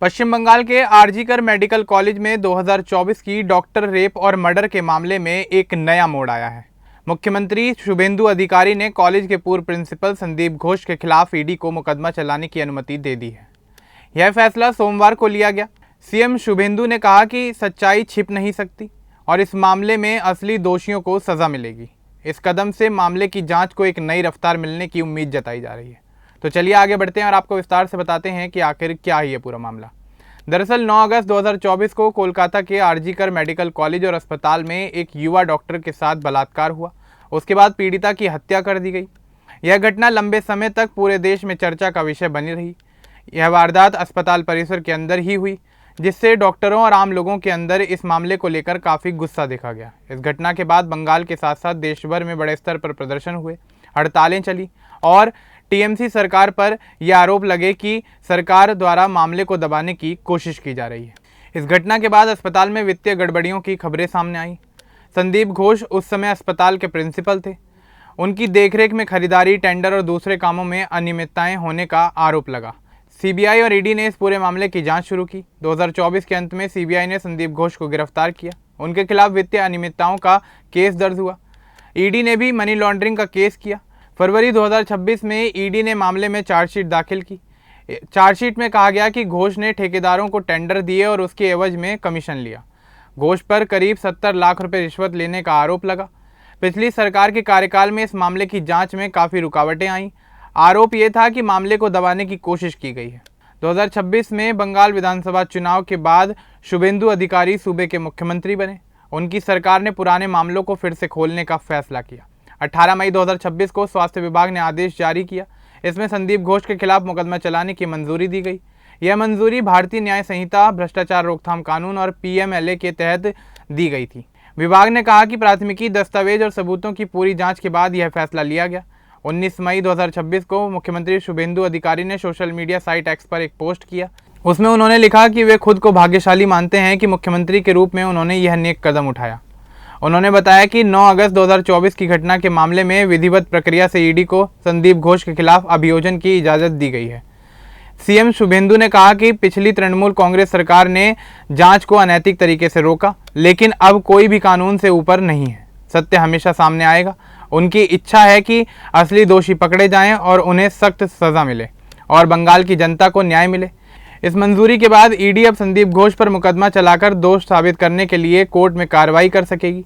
पश्चिम बंगाल के RG Kar medical college में 2024 की डॉक्टर रेप और मर्डर के मामले में एक नया मोड़ आया है। मुख्यमंत्री शुभेंदु अधिकारी ने कॉलेज के पूर्व प्रिंसिपल संदीप घोष के खिलाफ ईडी को मुकदमा चलाने की अनुमति दे दी है। यह फैसला सोमवार को लिया गया। सीएम शुभेंदु ने कहा कि सच्चाई छिप नहीं सकती और इस मामले में असली दोषियों को सजा मिलेगी। इस कदम से मामले की जांच को एक नई रफ्तार मिलने की उम्मीद जताई जा रही है। तो चलिए आगे बढ़ते हैं और आपको विस्तार से बताते हैं कि आखिर क्या है ये पूरा मामला। दरअसल 9 अगस्त 2024 को कोलकाता के आरजीकर मेडिकल कॉलेज और अस्पताल में एक युवा डॉक्टर के साथ बलात्कार हुआ। उसके बाद पीड़िता की हत्या कर दी गई। यह घटना लंबे समय तक पूरे देश में चर्चा का विषय बनी रही। यह वारदात अस्पताल परिसर के अंदर ही हुई, जिससे डॉक्टरों और आम लोगों के अंदर इस मामले को लेकर काफ़ी गुस्सा देखा गया। इस घटना के बाद बंगाल के साथ साथ देश भर में बड़े स्तर पर प्रदर्शन हुए, हड़तालें चली और टीएमसी सरकार पर यह आरोप लगे कि सरकार द्वारा मामले को दबाने की कोशिश की जा रही है। इस घटना के बाद अस्पताल में वित्तीय गड़बड़ियों की खबरें सामने आई। संदीप घोष उस समय अस्पताल के प्रिंसिपल थे। उनकी देखरेख में खरीदारी, टेंडर और दूसरे कामों में अनियमितताएं होने का आरोप लगा। सीबीआई और ईडी ने इस पूरे मामले की जांच शुरू की। 2024 के अंत में सीबीआई ने संदीप घोष को गिरफ्तार किया। उनके खिलाफ वित्तीय अनियमितताओं का केस दर्ज हुआ। ईडी ने भी मनी लॉन्ड्रिंग का केस किया। फरवरी 2026 में ईडी ने मामले में चार्जशीट दाखिल की। चार्जशीट में कहा गया कि घोष ने ठेकेदारों को टेंडर दिए और उसके एवज में कमीशन लिया। घोष पर करीब 70 लाख रुपए रिश्वत लेने का आरोप लगा। पिछली सरकार के कार्यकाल में इस मामले की जांच में काफ़ी रुकावटें आईं। आरोप ये था कि मामले को दबाने की कोशिश की गई है। 2026 में बंगाल विधानसभा चुनाव के बाद शुभेंदु अधिकारी सूबे के मुख्यमंत्री बने। उनकी सरकार ने पुराने मामलों को फिर से खोलने का फैसला किया। 18 मई 2026 को स्वास्थ्य विभाग ने आदेश जारी किया। इसमें संदीप घोष के खिलाफ मुकदमा चलाने की मंजूरी दी गई। यह मंजूरी भारतीय न्याय संहिता, भ्रष्टाचार रोकथाम कानून और पीएमएलए के तहत दी गई थी। विभाग ने कहा कि प्राथमिकी, दस्तावेज और सबूतों की पूरी जांच के बाद यह फैसला लिया गया। 19 मई 2026 को मुख्यमंत्री शुभेंदु अधिकारी ने सोशल मीडिया साइट एक्स पर एक पोस्ट किया। उसमें उन्होंने लिखा कि वे खुद को भाग्यशाली मानते हैं कि मुख्यमंत्री के रूप में उन्होंने यह नेक कदम उठाया। उन्होंने बताया कि 9 अगस्त 2024 की घटना के मामले में विधिवत प्रक्रिया से ईडी को संदीप घोष के खिलाफ अभियोजन की इजाज़त दी गई है। सीएम शुभेंदु ने कहा कि पिछली तृणमूल कांग्रेस सरकार ने जांच को अनैतिक तरीके से रोका, लेकिन अब कोई भी कानून से ऊपर नहीं है। सत्य हमेशा सामने आएगा। उनकी इच्छा है कि असली दोषी पकड़े जाएं और उन्हें सख्त सज़ा मिले और बंगाल की जनता को न्याय मिले। इस मंजूरी के बाद ईडी अब संदीप घोष पर मुकदमा चलाकर दोष साबित करने के लिए कोर्ट में कार्रवाई कर सकेगी।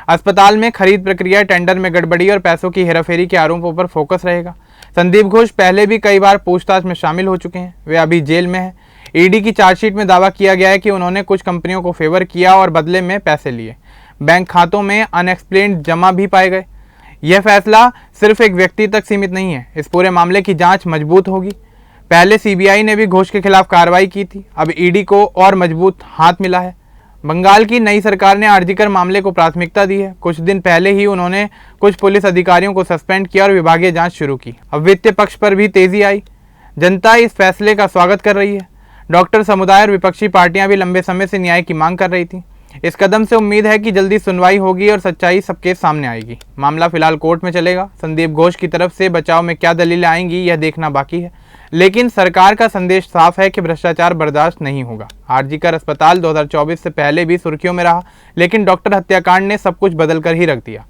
अस्पताल में खरीद प्रक्रिया, टेंडर में गड़बड़ी और पैसों की हेराफेरी के आरोपों पर फोकस रहेगा। संदीप घोष पहले भी कई बार पूछताछ में शामिल हो चुके हैं। वे अभी जेल में हैं। ईडी की चार्जशीट में दावा किया गया है कि उन्होंने कुछ कंपनियों को फेवर किया और बदले में पैसे लिए। बैंक खातों में अनएक्सप्लेन्ड जमा भी पाए गए। यह फैसला सिर्फ एक व्यक्ति तक सीमित नहीं है। इस पूरे मामले की जाँच मजबूत होगी। पहले सीबीआई ने भी घोष के खिलाफ कार्रवाई की थी। अब ईडी को और मजबूत हाथ मिला है। बंगाल की नई सरकार ने आरजीकर मामले को प्राथमिकता दी है। कुछ दिन पहले ही उन्होंने कुछ पुलिस अधिकारियों को सस्पेंड किया और विभागीय जांच शुरू की। अब वित्तीय पक्ष पर भी तेजी आई। जनता इस फैसले का स्वागत कर रही है। डॉक्टर समुदाय और विपक्षी पार्टियां भी लंबे समय से न्याय की मांग कर रही थी। इस कदम से उम्मीद है कि जल्दी सुनवाई होगी और सच्चाई सबके सामने आएगी। मामला फिलहाल कोर्ट में चलेगा। संदीप घोष की तरफ से बचाव में क्या दलीलें आएंगी यह देखना बाकी है, लेकिन सरकार का संदेश साफ है कि भ्रष्टाचार बर्दाश्त नहीं होगा। आरजीकर अस्पताल 2024 से पहले भी सुर्खियों में रहा, लेकिन डॉक्टर हत्याकांड ने सब कुछ बदल कर ही रख दिया।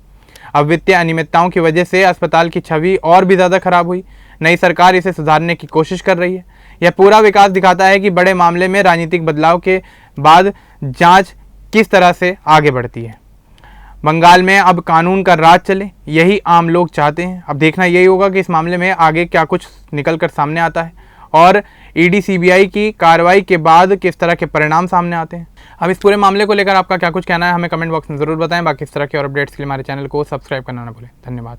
अब वित्तीय अनियमितताओं की वजह से अस्पताल की छवि और भी ज़्यादा खराब हुई। नई सरकार इसे सुधारने की कोशिश कर रही है। यह पूरा विकास दिखाता है कि बड़े मामले में राजनीतिक बदलाव के बाद जाँच किस तरह से आगे बढ़ती है। बंगाल में अब कानून का राज चले, यही आम लोग चाहते हैं। अब देखना यही होगा कि इस मामले में आगे क्या कुछ निकल कर सामने आता है और ईडी सीबीआई की कार्रवाई के बाद किस तरह के परिणाम सामने आते हैं। अब इस पूरे मामले को लेकर आपका क्या कुछ कहना है हमें कमेंट बॉक्स में ज़रूर बताएं। बाकी इस तरह के और अपडेट्स के लिए हमारे चैनल को सब्सक्राइब करना ना भूलें। धन्यवाद।